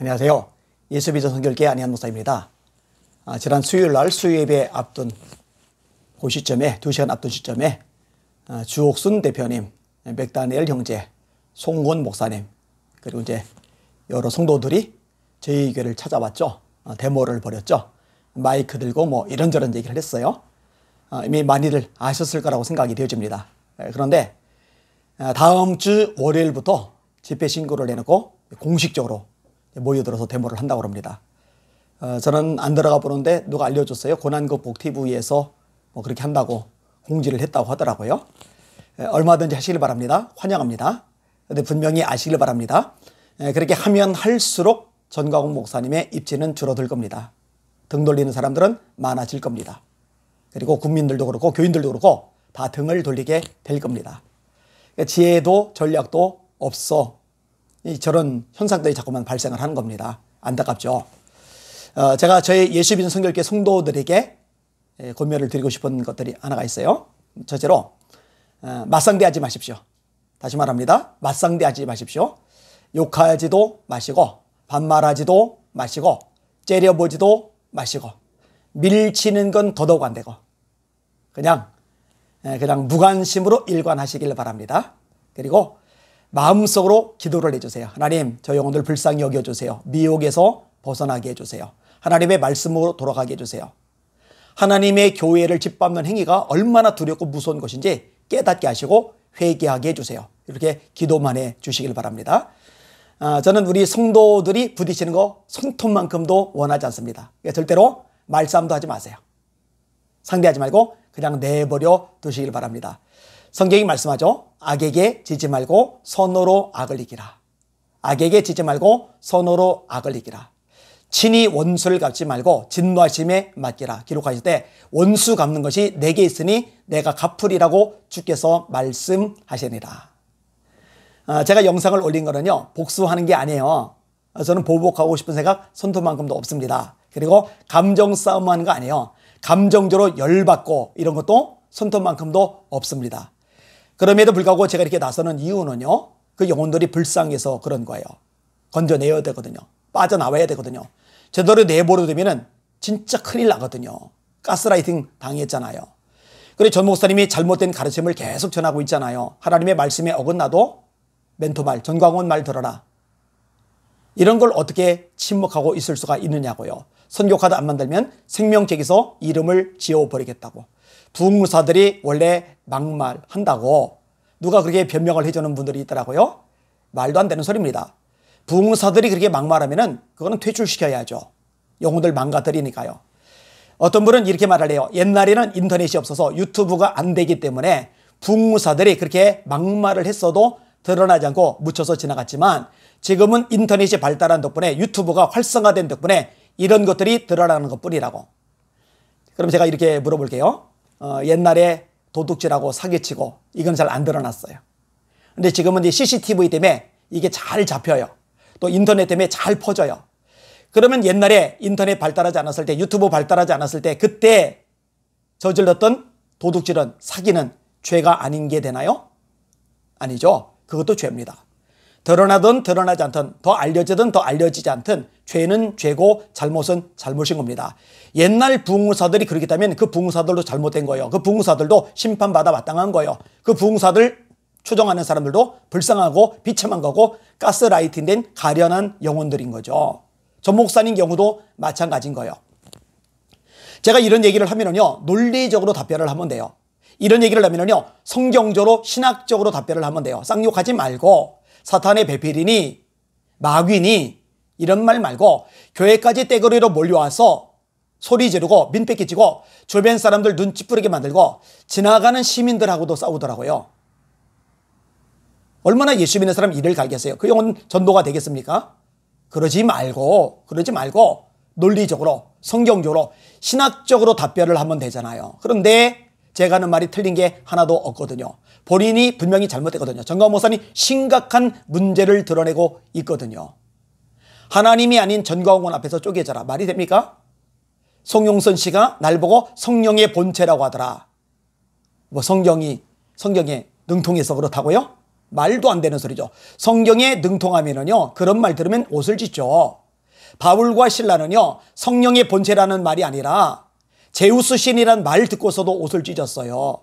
안녕하세요. 예수비전 선교회 안희한 목사입니다. 지난 수요일날 수요예배 앞둔 그 시점에 2시간 앞둔 시점에 주옥순 대표님, 맥다니엘 형제, 송건 목사님 그리고 이제 여러 성도들이 저희 교회를 찾아왔죠. 데모를 벌였죠. 마이크 들고 뭐 이런저런 얘기를 했어요. 이미 많이들 아셨을 거라고 생각이 되어집니다. 그런데 다음 주 월요일부터 집회 신고를 해놓고 공식적으로 모여들어서 데모를 한다고 합니다. 저는 안 들어가 보는데 누가 알려줬어요. 고난극복 TV에서 뭐 그렇게 한다고 공지를 했다고 하더라고요. 얼마든지 하시길 바랍니다. 환영합니다. 근데 분명히 아시길 바랍니다. 그렇게 하면 할수록 전광훈 목사님의 입지는 줄어들 겁니다. 등 돌리는 사람들은 많아질 겁니다. 그리고 국민들도 그렇고 교인들도 그렇고 다 등을 돌리게 될 겁니다. 지혜도 전략도 없어. 저런 현상들이 자꾸만 발생을 하는 겁니다. 안타깝죠. 제가 저희 예수비전 선교회 성도들에게 권면을 드리고 싶은 것들이 하나가 있어요. 첫째로 맞상대하지 마십시오. 다시 말합니다. 맞상대하지 마십시오. 욕하지도 마시고 반말하지도 마시고 째려보지도 마시고 밀치는 건 더더욱 안 되고 그냥 무관심으로 일관하시길 바랍니다. 그리고 마음속으로 기도를 해주세요. 하나님, 저 영혼들 불쌍히 여겨주세요. 미혹에서 벗어나게 해주세요. 하나님의 말씀으로 돌아가게 해주세요. 하나님의 교회를 짓밟는 행위가 얼마나 두렵고 무서운 것인지 깨닫게 하시고 회개하게 해주세요. 이렇게 기도만 해 주시길 바랍니다. 저는 우리 성도들이 부딪히는 거 손톱만큼도 원하지 않습니다. 절대로 말싸움도 하지 마세요. 상대하지 말고 그냥 내버려 두시길 바랍니다. 성경이 말씀하죠. 악에게 지지 말고 선으로 악을 이기라. 악에게 지지 말고 선으로 악을 이기라. 친히 원수를 갚지 말고 진노하심에 맡기라. 기록하실 때 원수 갚는 것이 내게 있으니 내가 갚으리라고 주께서 말씀하시니라. 제가 영상을 올린 거는요. 복수하는 게 아니에요. 저는 보복하고 싶은 생각 손톱만큼도 없습니다. 그리고 감정 싸움하는 거 아니에요. 감정적으로 열받고 이런 것도 손톱만큼도 없습니다. 그럼에도 불구하고 제가 이렇게 나서는 이유는요. 그 영혼들이 불쌍해서 그런 거예요. 건져내야 되거든요. 빠져나와야 되거든요. 제대로 내버려 두면은 진짜 큰일 나거든요. 가스라이팅 당했잖아요. 그리고 전 목사님이 잘못된 가르침을 계속 전하고 있잖아요. 하나님의 말씀에 어긋나도 멘토말, 전광훈 말 들어라. 이런 걸 어떻게 침묵하고 있을 수가 있느냐고요. 선교카드 안 만들면 생명책에서 이름을 지워버리겠다고. 부흥무사들이 원래 막말한다고 누가 그렇게 변명을 해주는 분들이 있더라고요. 말도 안 되는 소리입니다. 부흥무사들이 그렇게 막말하면은 그거는 퇴출시켜야죠. 영혼들 망가뜨리니까요. 어떤 분은 이렇게 말을 해요. 옛날에는 인터넷이 없어서 유튜브가 안 되기 때문에 부흥무사들이 그렇게 막말을 했어도 드러나지 않고 묻혀서 지나갔지만 지금은 인터넷이 발달한 덕분에 유튜브가 활성화된 덕분에 이런 것들이 드러나는 것뿐이라고. 그럼 제가 이렇게 물어볼게요. 옛날에 도둑질하고 사기치고 이건 잘 안 드러났어요. 근데 지금은 이제 CCTV 때문에 이게 잘 잡혀요. 또 인터넷 때문에 잘 퍼져요. 그러면 옛날에 인터넷 발달하지 않았을 때 유튜브 발달하지 않았을 때 그때 저질렀던 도둑질은 사기는 죄가 아닌 게 되나요? 아니죠. 그것도 죄입니다. 드러나든 드러나지 않든 더 알려지든 더 알려지지 않든 죄는 죄고 잘못은 잘못인 겁니다. 옛날 부흥사들이 그렇게 했다면 그 부흥사들도 잘못된 거예요. 그 부흥사들도 심판받아 마땅한 거예요. 그 부흥사들 추종하는 사람들도 불쌍하고 비참한 거고 가스라이팅된 가련한 영혼들인 거죠. 전 목사님 경우도 마찬가지인 거예요. 제가 이런 얘기를 하면은요 논리적으로 답변을 하면 돼요. 이런 얘기를 하면은요 성경적으로 신학적으로 답변을 하면 돼요. 쌍욕하지 말고 사탄의 배필이니 마귀니 이런 말 말고 교회까지 떼거리로 몰려와서 소리 지르고 민폐 끼치고 주변 사람들 눈치 뿌리게 만들고 지나가는 시민들하고도 싸우더라고요. 얼마나 예수 믿는 사람 이를 갈겠어요. 그 영혼 전도가 되겠습니까? 그러지 말고 논리적으로 성경적으로 신학적으로 답변을 하면 되잖아요. 그런데 제가 하는 말이 틀린 게 하나도 없거든요. 본인이 분명히 잘못됐거든요. 전광훈 목사님 심각한 문제를 드러내고 있거든요. 하나님이 아닌 전광훈 앞에서 쪼개져라. 말이 됩니까? 송용선 씨가 날 보고 성령의 본체라고 하더라. 뭐 성경에 능통해서 그렇다고요? 말도 안 되는 소리죠. 성경에 능통하면은요 그런 말 들으면 옷을 찢죠. 바울과 실라는요, 성령의 본체라는 말이 아니라 제우스 신이란 말 듣고서도 옷을 찢었어요.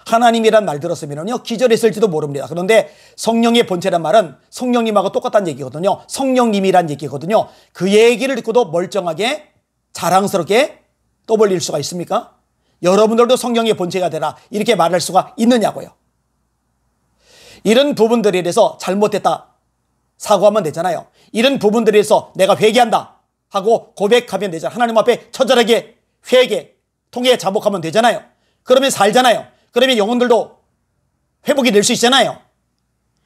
하나님이란 말 들었으면요, 기절했을지도 모릅니다. 그런데 성령의 본체란 말은 성령님하고 똑같다는 얘기거든요. 성령님이란 얘기거든요. 그 얘기를 듣고도 멀쩡하게 자랑스럽게 떠벌릴 수가 있습니까? 여러분들도 성령의 본체가 되라, 이렇게 말할 수가 있느냐고요. 이런 부분들에 대해서 잘못됐다 사과하면 되잖아요. 이런 부분들에 대해서 내가 회개한다 하고 고백하면 되잖아요. 하나님 앞에 처절하게 회개, 통해 자복하면 되잖아요. 그러면 살잖아요. 그러면 영혼들도 회복이 될 수 있잖아요.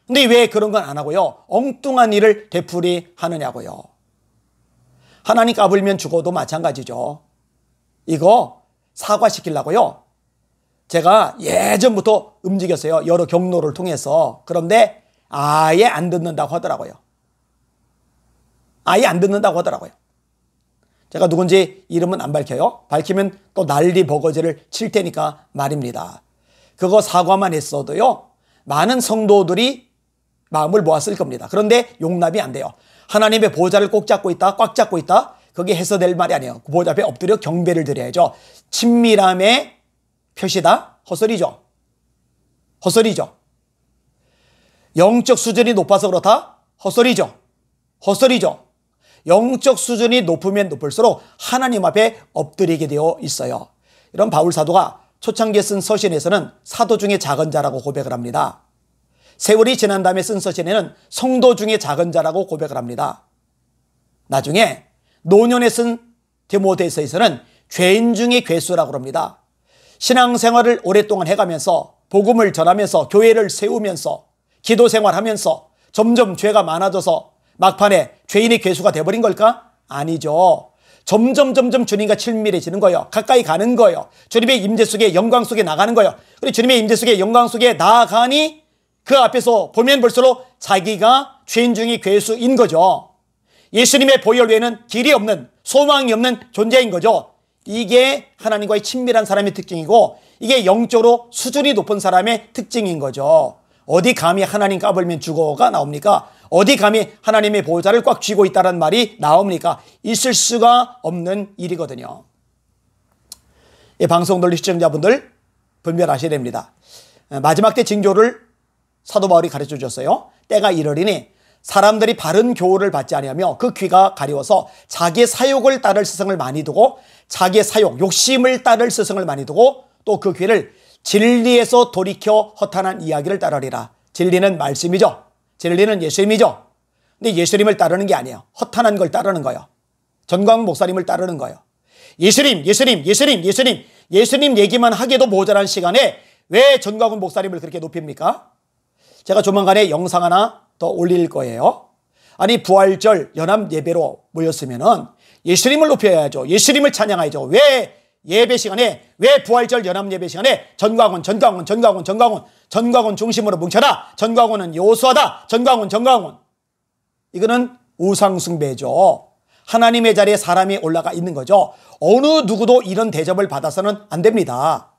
근데 왜 그런 건 안 하고요, 엉뚱한 일을 되풀이 하느냐고요. 하나님 까불면 죽어도 마찬가지죠. 이거 사과시키려고요, 제가 예전부터 움직였어요. 여러 경로를 통해서. 그런데 아예 안 듣는다고 하더라고요. 아예 안 듣는다고 하더라고요. 제가 누군지 이름은 안 밝혀요. 밝히면 또 난리 버거지를 칠 테니까 말입니다. 그거 사과만 했어도요, 많은 성도들이 마음을 모았을 겁니다. 그런데 용납이 안 돼요. 하나님의 보좌를 꼭 잡고 있다, 꽉 잡고 있다, 그게 해서될 말이 아니에요. 그 보좌 앞에 엎드려 경배를 드려야죠. 친밀함의 표시다? 헛소리죠. 헛소리죠. 영적 수준이 높아서 그렇다? 헛소리죠. 헛소리죠. 영적 수준이 높으면 높을수록 하나님 앞에 엎드리게 되어 있어요. 이런 바울 사도가 초창기에 쓴 서신에서는 사도 중에 작은 자라고 고백을 합니다. 세월이 지난 다음에 쓴 서신에는 성도 중에 작은 자라고 고백을 합니다. 나중에 노년에 쓴 디모데서에서는 죄인 중에 괴수라고 합니다. 신앙생활을 오랫동안 해가면서 복음을 전하면서 교회를 세우면서 기도 생활하면서 점점 죄가 많아져서 막판에 죄인의 괴수가 돼버린 걸까? 아니죠. 점점 주님과 친밀해지는 거예요. 가까이 가는 거예요. 주님의 임재 속에, 영광 속에 나가는 거예요. 그리고 주님의 임재 속에, 영광 속에 나아가니 그 앞에서 보면 볼수록 자기가 죄인 중에 괴수인 거죠. 예수님의 보혈 외에는 길이 없는, 소망이 없는 존재인 거죠. 이게 하나님과의 친밀한 사람의 특징이고, 이게 영적으로 수준이 높은 사람의 특징인 거죠. 어디 감히 하나님 까불면 죽어가 나옵니까? 어디 감히 하나님의 보좌를 꽉 쥐고 있다는 말이 나옵니까? 있을 수가 없는 일이거든요. 이 방송 들으신 시청자분들 분별하셔야 됩니다. 마지막 때 징조를 사도 바울이 가르쳐 주셨어요. 때가 이르리니 사람들이 바른 교훈을 받지 아니하며 그 귀가 가려워서 자기의 사욕을 따를 스승을 많이 두고, 자기의 사욕, 욕심을 따를 스승을 많이 두고, 또 그 귀를 진리에서 돌이켜 허탄한 이야기를 따르리라. 진리는 말씀이죠. 진리는 예수님이죠. 근데 예수님을 따르는 게 아니에요. 허탄한 걸 따르는 거예요. 전광훈 목사님을 따르는 거예요. 예수님 얘기만 하기도 모자란 시간에 왜 전광훈 목사님을 그렇게 높입니까? 제가 조만간에 영상 하나 더 올릴 거예요. 아니, 부활절 연합 예배로 모였으면은 예수님을 높여야죠. 예수님을 찬양하야죠. 왜 예배 시간에, 왜 부활절 연합 예배 시간에 전광훈 중심으로 뭉쳐라, 전광훈은 요수하다, 전광훈. 이거는 우상숭배죠. 하나님의 자리에 사람이 올라가 있는 거죠. 어느 누구도 이런 대접을 받아서는 안 됩니다.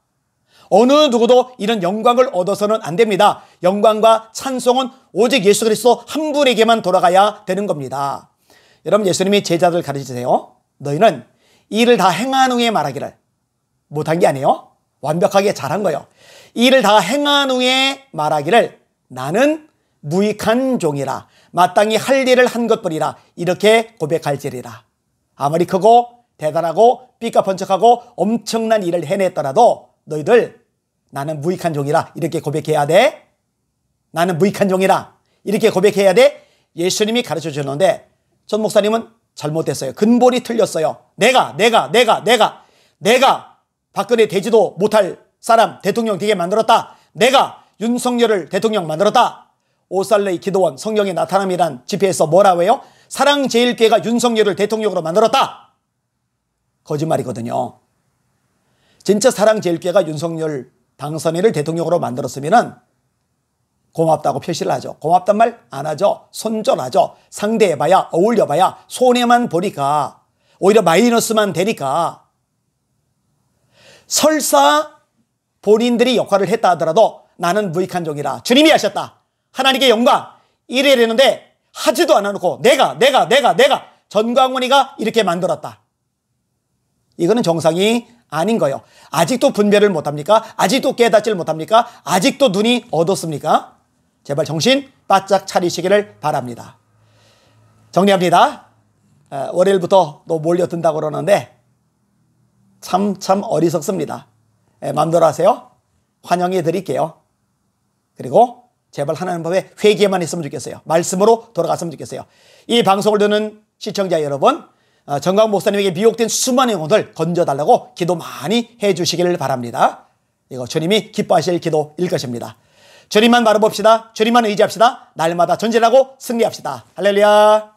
어느 누구도 이런 영광을 얻어서는 안 됩니다. 영광과 찬송은 오직 예수 그리스도 한 분에게만 돌아가야 되는 겁니다. 여러분, 예수님이 제자들 가르치세요. 너희는 이 일을 다 행한 후에 말하기를. 못한 게 아니에요. 완벽하게 잘한 거예요. 이 일을 다 행한 후에 말하기를 나는 무익한 종이라, 마땅히 할 일을 한 것뿐이라, 이렇게 고백할지리라. 아무리 크고 대단하고 삐까번쩍하고 엄청난 일을 해냈더라도 너희들 나는 무익한 종이라, 이렇게 고백해야 돼. 나는 무익한 종이라, 이렇게 고백해야 돼. 예수님이 가르쳐 주셨는데 전 목사님은 잘못됐어요. 근본이 틀렸어요. 내가 박근혜 되지도 못할 사람 대통령 되게 만들었다. 내가 윤석열을 대통령 만들었다. 오살레이 기도원 성령의 나타남이란 집회에서 뭐라고 해요? 사랑제일교회가 윤석열을 대통령으로 만들었다. 거짓말이거든요. 진짜 사랑제일교회가 윤석열 당선인을 대통령으로 만들었으면 고맙다고 표시를 하죠. 고맙단 말 안 하죠. 손절하죠. 상대해봐야, 어울려봐야 손해만 보니까, 오히려 마이너스만 되니까. 설사 본인들이 역할을 했다 하더라도 나는 무익한 종이라, 주님이 하셨다, 하나님께 영광, 이래야 되는데 하지도 않아놓고 내가 전광훈이가 이렇게 만들었다. 이거는 정상이 아닌 거예요. 아직도 분별을 못합니까? 아직도 깨닫지를 못합니까? 아직도 눈이 어둡습니까? 제발 정신 바짝 차리시기를 바랍니다. 정리합니다. 월요일부터 또 몰려든다고 그러는데 참 어리석습니다. 마음대로 하세요. 환영해 드릴게요. 그리고 제발 하나님 법에 회개만 했으면 좋겠어요. 말씀으로 돌아갔으면 좋겠어요. 이 방송을 듣는 시청자 여러분, 정광훈 목사님에게 미혹된 수많은 영혼들 건져달라고 기도 많이 해주시기를 바랍니다. 이거 주님이 기뻐하실 기도일 것입니다. 주님만 바라봅시다. 주님만 의지합시다. 날마다 전진하고 승리합시다. 할렐루야.